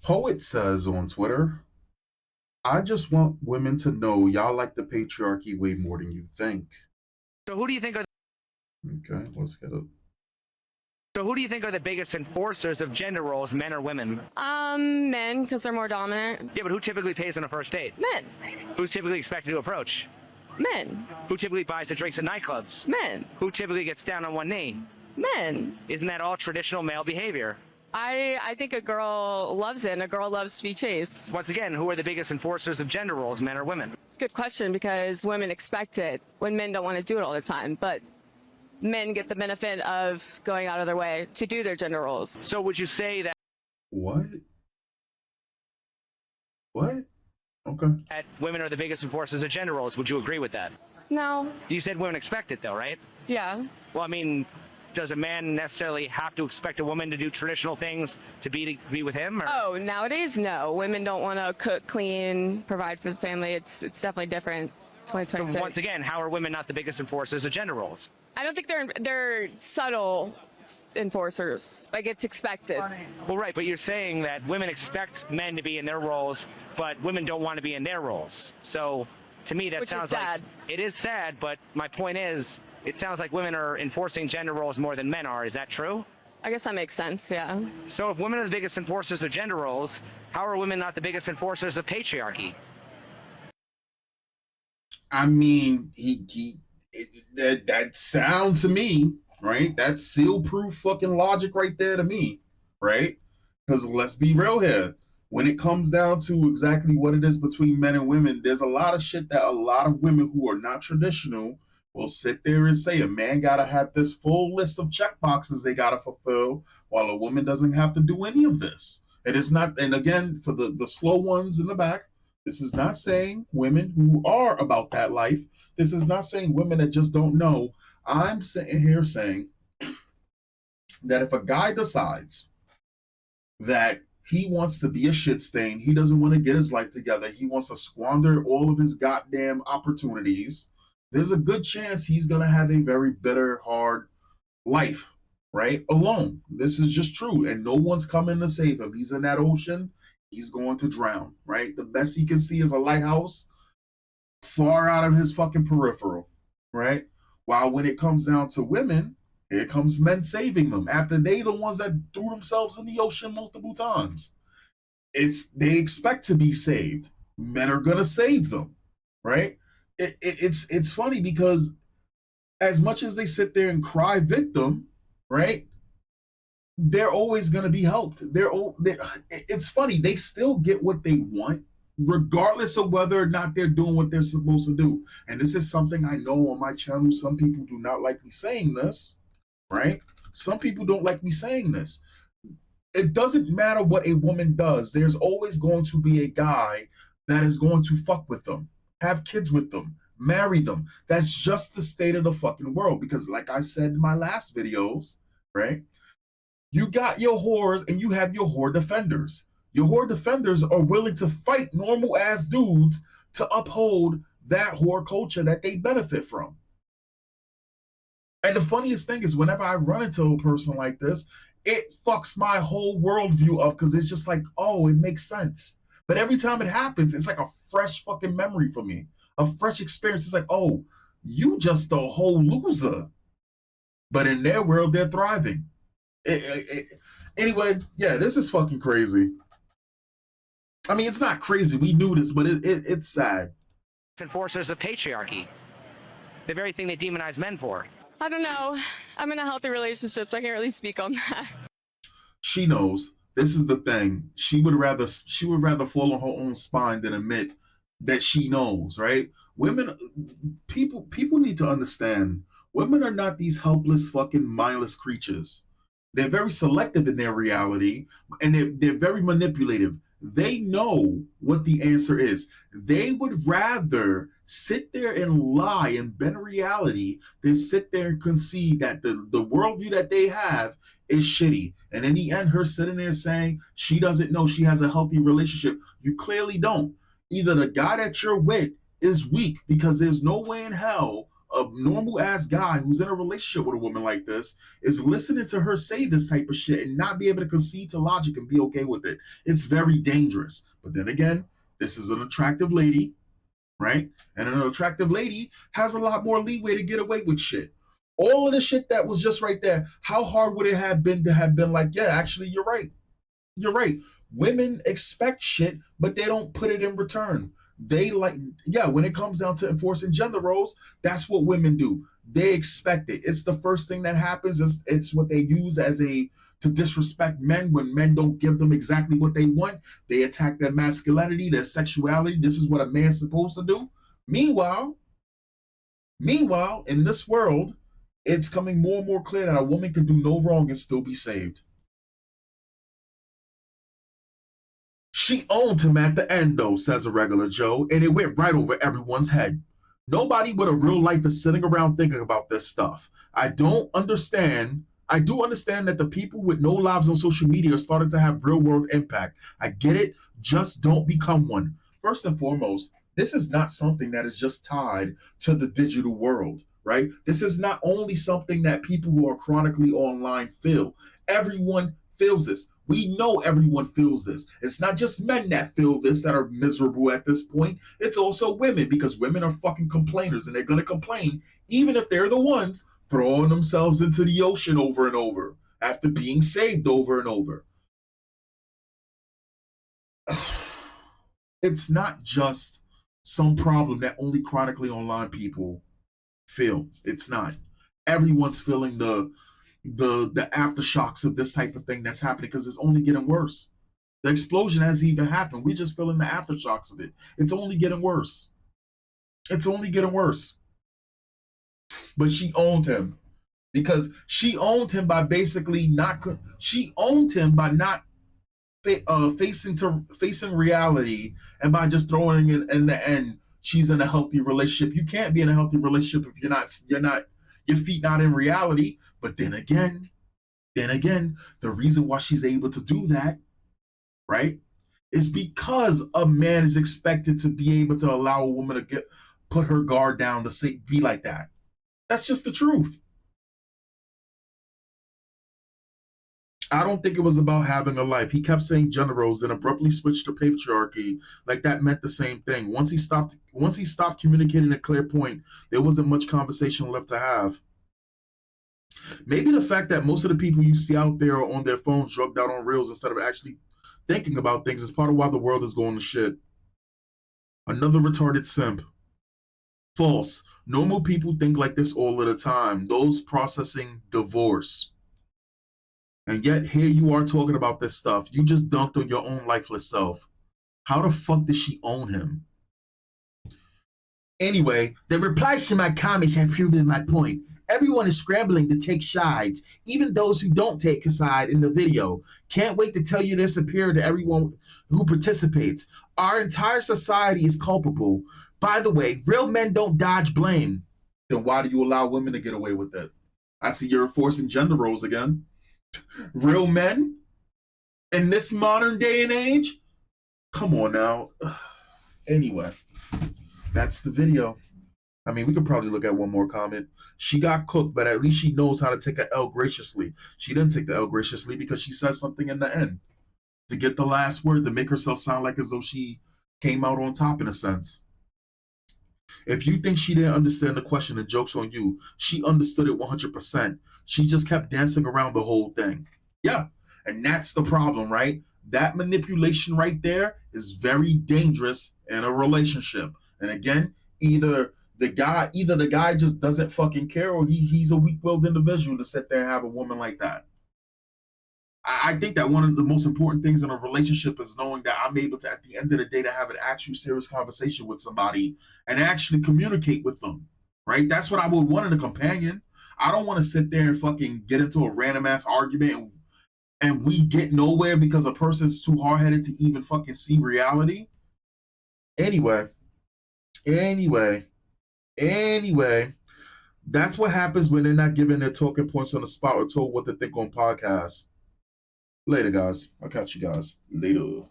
Poet says on Twitter, I just want women to know y'all like the patriarchy way more than you think. So who do you think are Okay, let's get it. so who do you think are the biggest enforcers of gender roles, men or women? Men, because they're more dominant. Yeah, but who typically pays on a first date? Men. Who's typically expected to approach? Men. Who typically buys the drinks at nightclubs? Men. Who typically gets down on one knee? Men. Isn't that all traditional male behavior? I think a girl loves it, and a girl loves to be chased. Once again, who are the biggest enforcers of gender roles, men or women? It's a good question because women expect it when men don't want to do it all the time, but men get the benefit of going out of their way to do their gender roles. So would you say that What? What? Okay. women are the biggest enforcers of gender roles? Would you agree with that? No. You said women expect it though, right? Yeah. Well, I mean, does a man necessarily have to expect a woman to do traditional things to be with him? Or? Oh, nowadays, no. Women don't want to cook, clean, provide for the family. It's definitely different. 2026. So once again, how are women not the biggest enforcers of gender roles? I don't think they're subtle enforcers. Like, it's expected. Well, right, but you're saying that women expect men to be in their roles, but women don't want to be in their roles. So to me, that Which is sounds sad. like it is sad. But my point is, it sounds like women are enforcing gender roles more than men are. Is that true? I guess that makes sense, yeah. So if women are the biggest enforcers of gender roles, how are women not the biggest enforcers of patriarchy? I mean, that sound to me, right? That's seal-proof fucking logic right there to me, right? Because let's be real here. When it comes down to exactly what it is between men and women, there's a lot of shit that a lot of women who are not traditional will sit there and say a man gotta have this full list of check boxes they gotta fulfill, while a woman doesn't have to do any of this. And it's not, and again, for the slow ones in the back, this is not saying women who are about that life. This is not saying women that just don't know. I'm sitting here saying that if a guy decides that he wants to be a shit stain, he doesn't want to get his life together, he wants to squander all of his goddamn opportunities, there's a good chance he's going to have a very bitter, hard life, right? Alone. This is just true. And no one's coming to save him. He's in that ocean. He's going to drown, right? The best he can see is a lighthouse far out of his fucking peripheral, right? While when it comes down to women, here comes men saving them after they the ones that threw themselves in the ocean multiple times. They expect to be saved. Men are gonna save them, right? It's funny because as much as they sit there and cry victim, right? They're always going to be helped. It's funny. They still get what they want, regardless of whether or not they're doing what they're supposed to do. And this is something I know on my channel. Some people do not like me saying this, right? Some people don't like me saying this. It doesn't matter what a woman does. There's always going to be a guy that is going to fuck with them, have kids with them, marry them. That's just the state of the fucking world. Because like I said in my last videos, right? You got your whores and you have your whore defenders. Your whore defenders are willing to fight normal ass dudes to uphold that whore culture that they benefit from. And the funniest thing is whenever I run into a person like this, it fucks my whole worldview up because it's just like, oh, it makes sense. But every time it happens, it's like a fresh fucking memory for me, a fresh experience. It's like, oh, you just a whole loser. But in their world, they're thriving. Anyway, yeah, this is fucking crazy. I mean, it's not crazy. We knew this, but it's sad. Enforcers of patriarchy. The very thing they demonize men for. I don't know. I'm in a healthy relationship, so I can't really speak on that. She knows. This is the thing. She would rather fall on her own spine than admit that she knows, right? Women, people need to understand. Women are not these helpless, fucking mindless creatures. They're very selective in their reality, and they're very manipulative. They know what the answer is. They would rather sit there and lie and bend reality than sit there and concede that the worldview that they have is shitty. And in the end, her sitting there saying she doesn't know she has a healthy relationship. You clearly don't. Either the guy that you're with is weak because there's no way in hell a normal ass guy who's in a relationship with a woman like this is listening to her say this type of shit and not be able to concede to logic and be okay with it. It's very dangerous. But then again, this is an attractive lady, right? And an attractive lady has a lot more leeway to get away with shit. All of the shit that was just right there, how hard would it have been to have been like, yeah, actually, you're right. You're right. Women expect shit, but they don't put it in return. They like, yeah, when it comes down to enforcing gender roles, that's what women do. They expect it. It's the first thing that happens. It's what they use as a to disrespect men when men don't give them exactly what they want. They attack their masculinity, their sexuality. This is what a man's supposed to do. Meanwhile, in this world, it's coming more and more clear that a woman can do no wrong and still be saved. She owned him at the end, though, says a regular Joe, and it went right over everyone's head. Nobody with a real life is sitting around thinking about this stuff. I do understand that the people with no lives on social media are starting to have real world impact. I get it. Just don't become one. First and foremost, this is not something that is just tied to the digital world, right? This is not only something that people who are chronically online feel. Everyone feels this. We know everyone feels this. It's not just men that feel this that are miserable at this point. It's also women, because women are fucking complainers and they're going to complain even if they're the ones throwing themselves into the ocean over and over after being saved over and over. It's not just some problem that only chronically online people feel. It's not. Everyone's feeling the aftershocks of this type of thing that's happening because it's only getting worse. The explosion hasn't even happened. We're just feeling the aftershocks of it. It's only getting worse. It's only getting worse. But she owned him because she owned him by basically not. She owned him by not facing reality and by just throwing it in the end. She's in a healthy relationship. You can't be in a healthy relationship if you're not your feet not in reality. But then again, the reason why she's able to do that, right, is because a man is expected to be able to allow a woman to put her guard down to say be like that. That's just the truth. I don't think it was about having a life. He kept saying gender roles and abruptly switched to patriarchy like that meant the same thing. Once he stopped communicating a clear point, there wasn't much conversation left to have. Maybe the fact that most of the people you see out there are on their phones drugged out on reels instead of actually thinking about things is part of why the world is going to shit. Another retarded simp. False. Normal people think like this all of the time. Those processing divorce. And yet here you are talking about this stuff. You just dunked on your own lifeless self. How the fuck did she own him? Anyway, the replies to my comments have proven my point. Everyone is scrambling to take sides, even those who don't take a side in the video. Can't wait to tell you this appear to everyone who participates. Our entire society is culpable. By the way, real men don't dodge blame. Then why do you allow women to get away with it? I see you're enforcing gender roles again. Real men? In this modern day and age? Come on now. Anyway, that's the video. I mean, we could probably look at one more comment. She got cooked, but at least she knows how to take an L graciously. She didn't take the L graciously because she said something in the end to get the last word, to make herself sound like as though she came out on top in a sense. If you think she didn't understand the question, the joke's on you. She understood it 100%. She just kept dancing around the whole thing. Yeah, and that's the problem, right? That manipulation right there is very dangerous in a relationship. And again, either the guy just doesn't fucking care, or he's a weak-willed individual to sit there and have a woman like that. I think that one of the most important things in a relationship is knowing that I'm able to, at the end of the day, to have an actual serious conversation with somebody and actually communicate with them, right? That's what I would want in a companion. I don't want to sit there and fucking get into a random ass argument and we get nowhere because a person's too hard-headed to even fucking see reality. Anyway, that's what happens when they're not given their talking points on the spot or told what to think on podcasts. Later, guys. I'll catch you guys later.